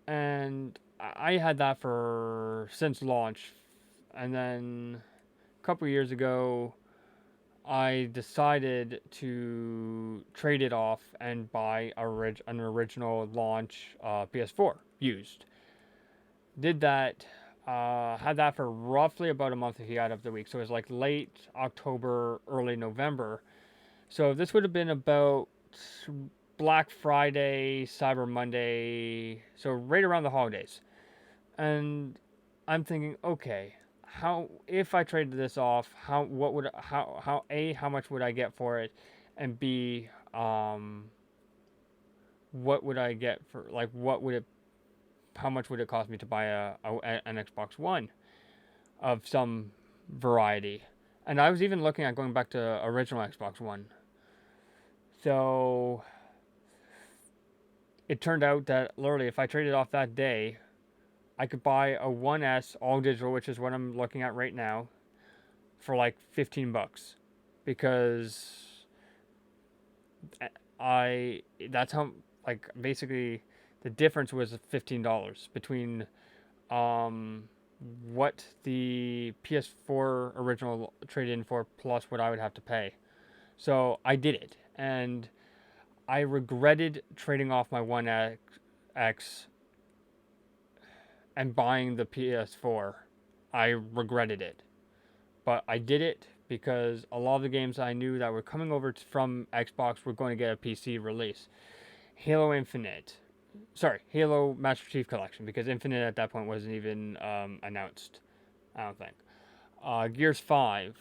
S1: And I had that for since launch. And then a couple years ago, I decided to trade it off and buy an original launch PS4 used. Did that. Had that for roughly about a month if you add up the week. So it was like late October, early November. So this would have been about Black Friday, Cyber Monday. So right around the holidays. And I'm thinking, okay, how if I traded this off, how much would I get for it, and B, what would I get for, like, how much would it cost me to buy an Xbox One of some variety? And I was even looking at going back to original Xbox One. So it turned out that literally, if I traded off that day, I could buy a 1S all digital, which is what I'm looking at right now, for like $15, because that's how, like, basically the difference was $15 between what the PS4 original trade in for plus what I would have to pay. So I did it, and I regretted trading off my One X and buying the PS4. I regretted it, but I did it because a lot of the games I knew that were coming over from Xbox were going to get a PC release. Halo Infinite, sorry, Halo Master Chief Collection, because Infinite at that point wasn't even announced, I don't think. Gears 5,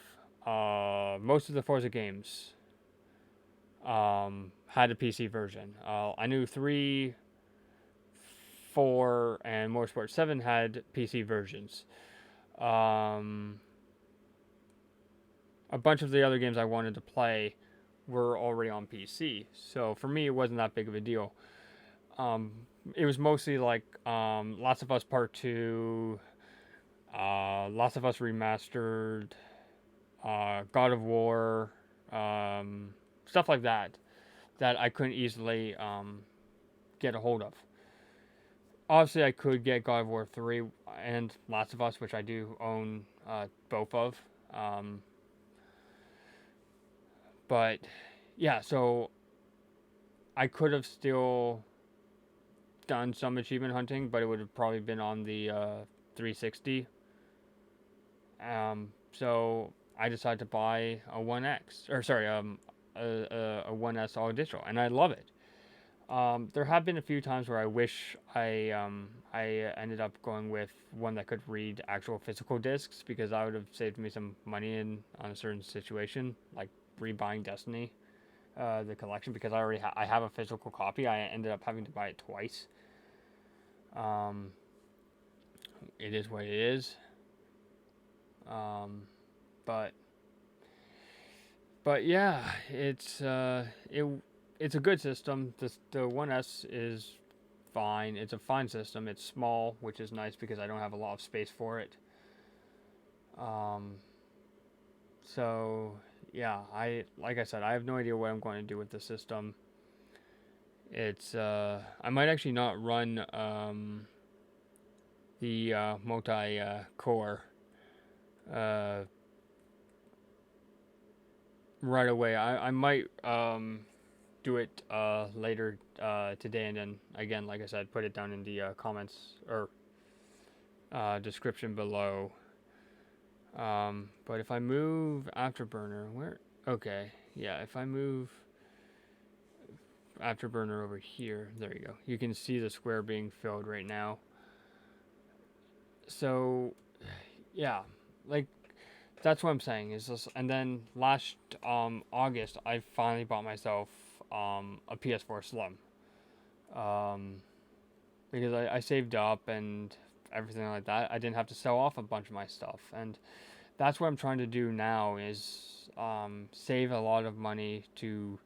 S1: most of the Forza games had a PC version. I knew 3, 4, and Motorsport 7 had PC versions. A bunch of the other games I wanted to play were already on PC. So for me, it wasn't that big of a deal. It was mostly like Last of Us Part 2, Last of Us Remastered, God of War, stuff like that, that I couldn't easily get a hold of. Obviously, I could get God of War 3 and Last of Us, which I do own both of. But yeah, so I could have still done some achievement hunting, but it would have probably been on the 360. So I decided to buy a 1X, or sorry, a 1S all digital, and I love it. There have been a few times where I wish I ended up going with one that could read actual physical discs, because that would have saved me some money on a certain situation, like rebuying Destiny, the collection, because I have a physical copy. I ended up having to buy it twice. It is what it is. But yeah, it's a good system. The 1S is fine. It's a fine system. It's small, which is nice because I don't have a lot of space for it. So yeah, like I said, I have no idea what I'm going to do with the system. It's I might actually not run the multi core right away. I might do it later today, and then again, like I said, put it down in the comments or description below. But if I move Afterburner, where? Okay, yeah, if I move Afterburner over here, there you go. You can see the square being filled right now. So, yeah, like, that's what I'm saying is this. And then last August, I finally bought myself a PS4 Slim, because I saved up and everything like that. I didn't have to sell off a bunch of my stuff, and that's what I'm trying to do now is save a lot of money to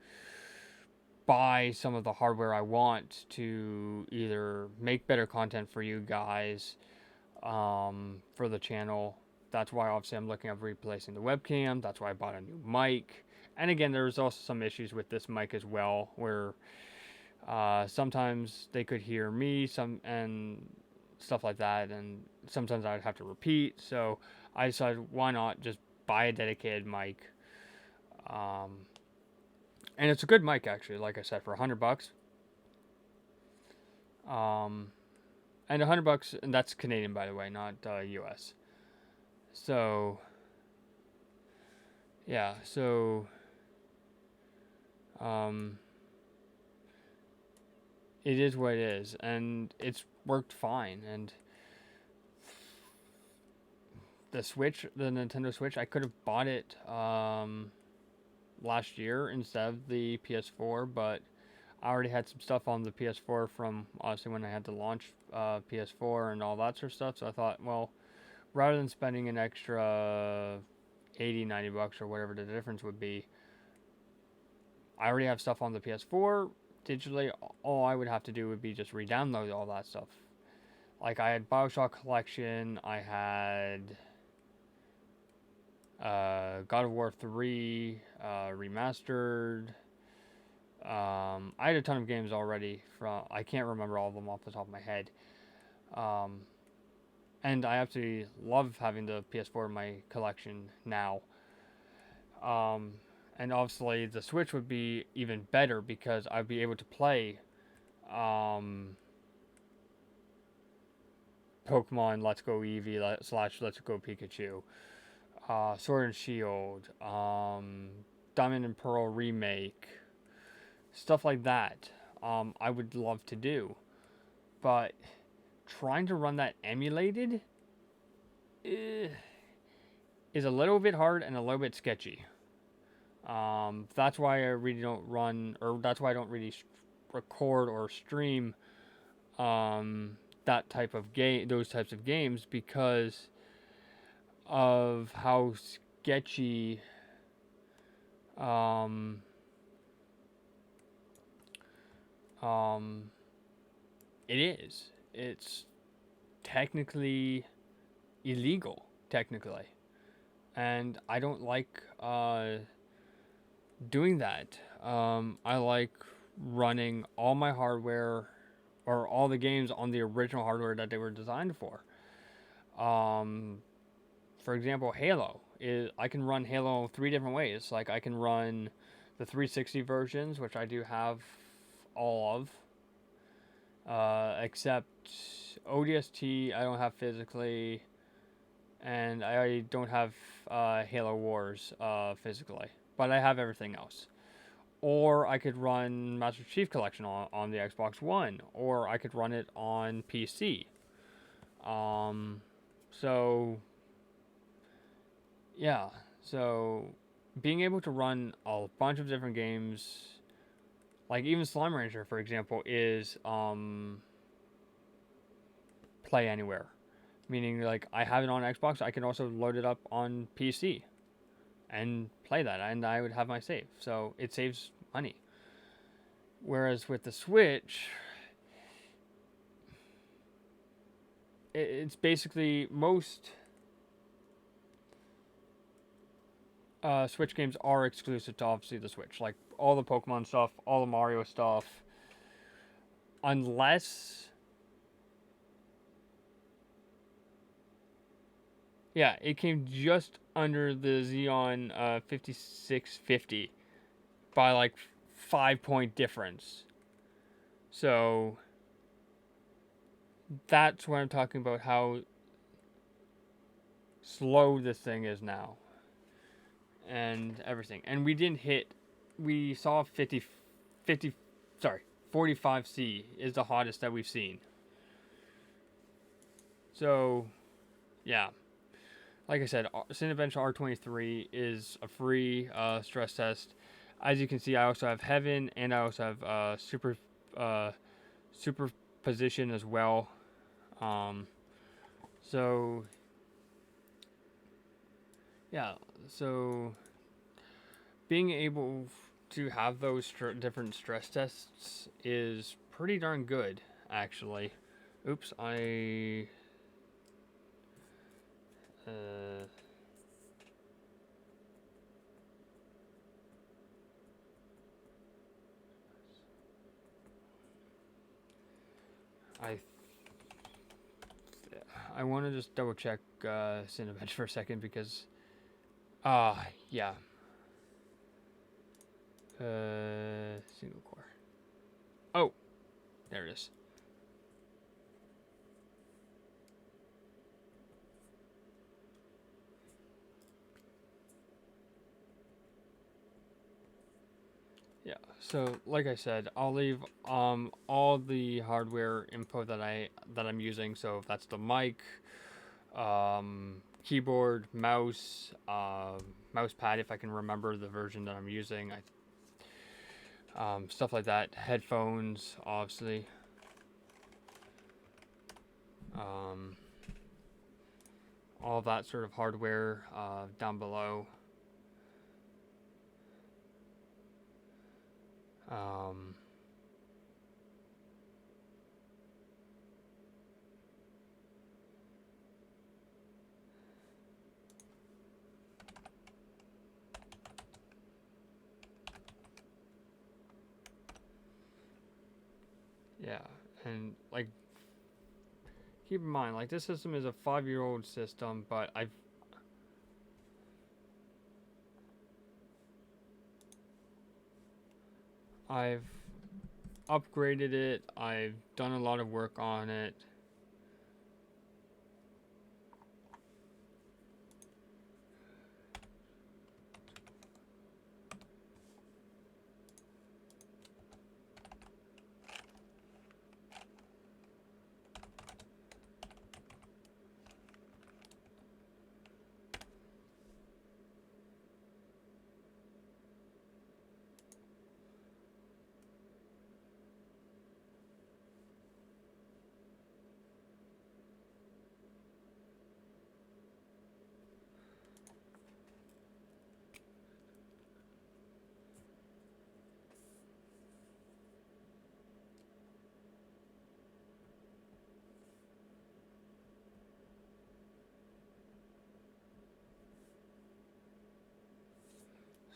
S1: buy some of the hardware I want to either make better content for you guys for the channel. That's why obviously I'm looking at replacing the webcam. That's why I bought a new mic. And again, there's also some issues with this mic as well, where sometimes they could hear me, and stuff like that, and sometimes I'd have to repeat. So I decided, why not just buy a dedicated mic? And it's a good mic actually. Like I said, for $100. And $100, and that's Canadian, by the way, not U.S. So yeah, so it is what it is, and it's worked fine. And the Switch, the Nintendo Switch, I could have bought it last year instead of the PS4, but I already had some stuff on the PS4 from obviously when I had to launch PS4 and all that sort of stuff. So I thought, well, rather than spending an extra 80, $90 or whatever the difference would be, I already have stuff on the PS4 digitally. All I would have to do would be just re-download all that stuff. Like I had BioShock Collection, I had God of War 3 remastered. I had a ton of games already from. I can't remember all of them off the top of my head. And I absolutely love having the PS4 in my collection now. And obviously the Switch would be even better because I'd be able to play Pokemon Let's Go Eevee / Let's Go Pikachu, Sword and Shield, Diamond and Pearl remake, stuff like that. I would love to do, but trying to run that emulated is a little bit hard and a little bit sketchy. That's why I really don't run, or that's why I don't really record or stream that type of game, those types of games, because of how sketchy it is. It's technically illegal, technically, and I don't like doing that. I like running all my hardware or all the games on the original hardware that they were designed for. For example, Halo is I can run Halo 3 different ways. Like I can run the 360 versions, which I do have all of, except ODST I don't have physically, and I don't have Halo Wars physically, but I have everything else. Or I could run Master Chief Collection on the Xbox One, or I could run it on PC. So yeah, so being able to run a bunch of different games, like even Slime Rancher, for example, is play anywhere. Meaning, like, I have it on Xbox, I can also load it up on PC and play that, and I would have my save. So it saves money. Whereas with the Switch, it's basically most Switch games are exclusive to obviously the Switch. Like all the Pokemon stuff, all the Mario stuff. Unless. Yeah, it came just under the Xeon 5650 by like 5-point difference. So that's what I'm talking about, how slow this thing is now. And everything. And we saw 45C is the hottest that we've seen. So, yeah. Like I said, Cinebench R23 is a free stress test. As you can see, I also have Heaven, and I also have Superposition as well. So Yeah, so being able to have those different stress tests is pretty darn good, actually. Oops, uh, I I want to just double check Cinebench for a second because yeah, single core. Oh, there it is. Yeah. So like I said, I'll leave all the hardware info that I'm using. So if that's the mic, keyboard, mouse, mouse pad if I can remember the version that I'm using. Stuff like that. Headphones, obviously. Um, all that sort of hardware down below. Um, yeah, and like keep in mind, like this system is a 5-year-old system, but I've upgraded it. I've done a lot of work on it.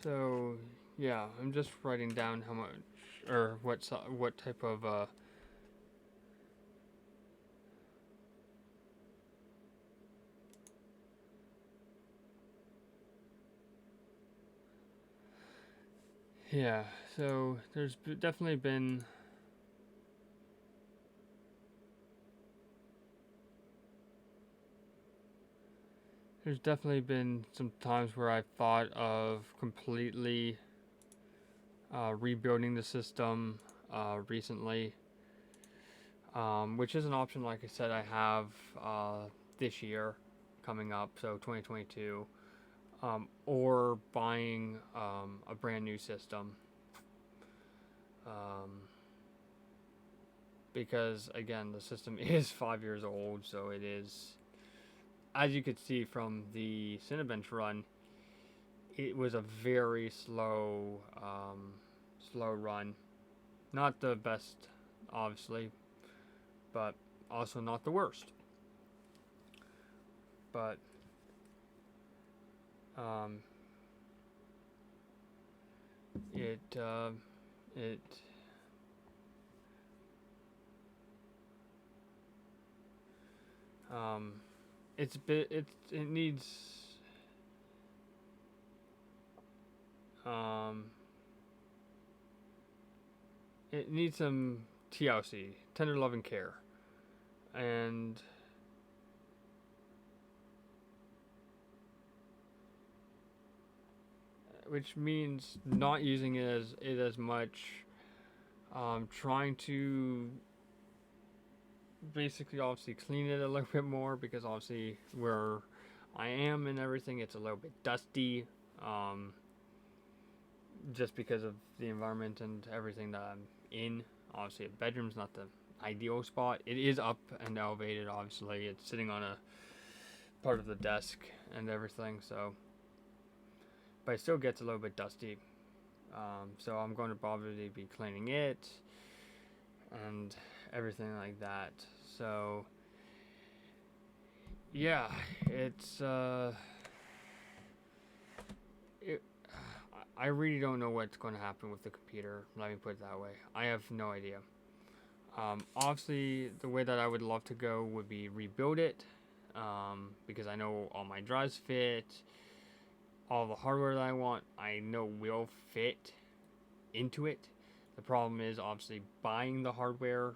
S1: So yeah, I'm just writing down how much or what type of yeah. So definitely been some times where I've thought of completely rebuilding the system recently, which is an option. Like I said, I have this year coming up, so 2022, or buying a brand new system. Um, because again, the system is 5 years old, so it is. As you could see from the Cinebench run, it was a very slow run. Not the best, obviously, but also not the worst. But um, it it um, it needs um, it needs some TLC, tender love and care, and which means not using it as much. Trying to basically obviously clean it a little bit more because obviously where I am and everything, it's a little bit dusty. Um, just because of the environment and everything that I'm in. Obviously, a bedroom's not the ideal spot. It is up and elevated. Obviously, it's sitting on a part of the desk and everything. So but it still gets a little bit dusty. So I'm going to probably be cleaning it and everything like that. So yeah, it's it, I really don't know what's going to happen with the computer. Let me put it that way. I have no idea. Obviously, the way that I would love to go would be rebuild it, because I know all my drives fit, all the hardware that I want, I know will fit into it. The problem is obviously buying the hardware.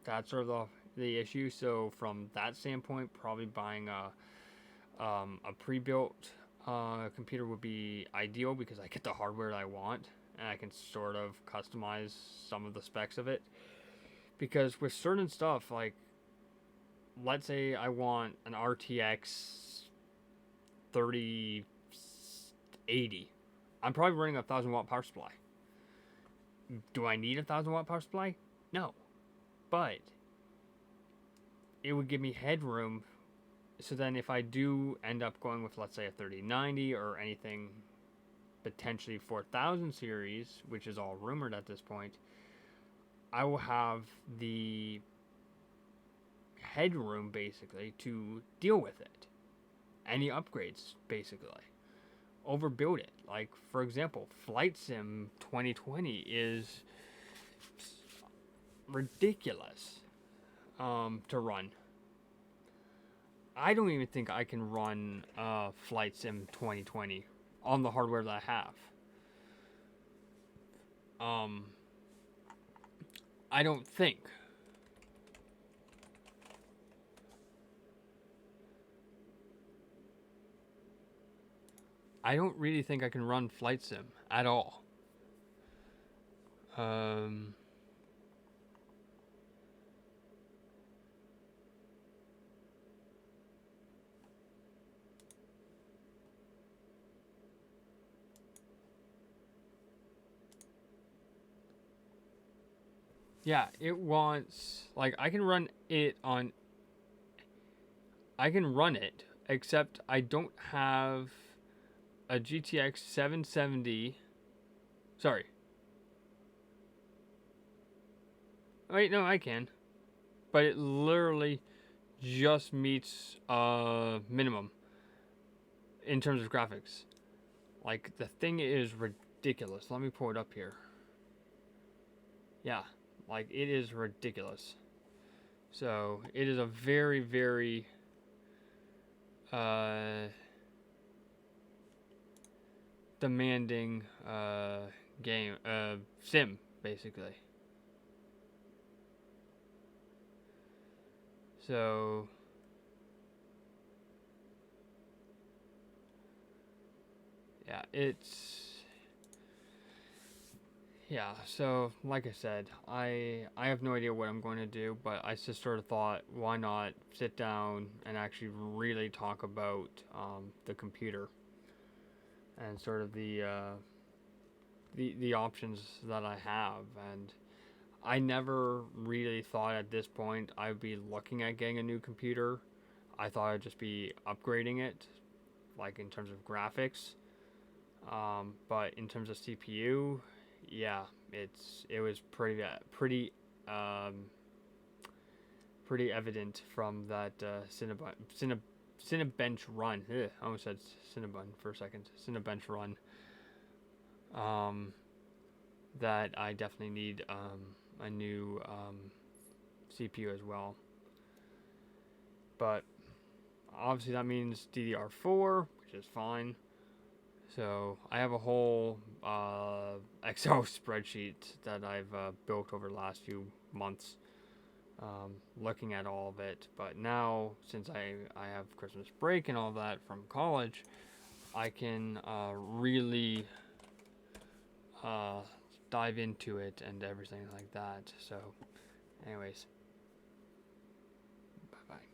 S1: That's sort of the issue. So from that standpoint, probably buying a pre-built computer would be ideal because I get the hardware that I want and I can sort of customize some of the specs of it. Because with certain stuff, like let's say I want an RTX 3080, I'm probably running a 1,000 watt power supply. Do I need a 1,000 watt power supply? No, but it would give me headroom. So then, if I do end up going with, let's say, a 3090 or anything potentially 4000 series, which is all rumored at this point, I will have the headroom basically to deal with it. Any upgrades, basically. Overbuild it. Like, for example, Flight Sim 2020 is ridiculous to run. I don't even think I can run Flight Sim 2020 on the hardware that I have. I don't think. I don't really think I can run Flight Sim at all. Yeah, it wants, like, I can run it, except I don't have a GTX 770. Sorry. Wait, no, I can. But it literally just meets minimum in terms of graphics. Like, the thing is ridiculous. Let me pull it up here. Yeah, like, it is ridiculous. So, it is a very, very demanding game, sim, basically. So, yeah, so like I said, I have no idea what I'm going to do, but I just sort of thought, why not sit down and actually really talk about the computer and sort of the options that I have. And I never really thought at this point I'd be looking at getting a new computer. I thought I'd just be upgrading it, like in terms of graphics. But in terms of CPU, yeah, it was pretty evident from that Cinebench run. Ugh, I almost said Cinnabon for a second. Cinebench run. That I definitely need a new CPU as well. But obviously that means DDR4, which is fine. So I have a whole Excel spreadsheet that I've built over the last few months, looking at all of it. But now, since I have Christmas break and all that from college, I can really dive into it and everything like that. So, anyways, bye bye.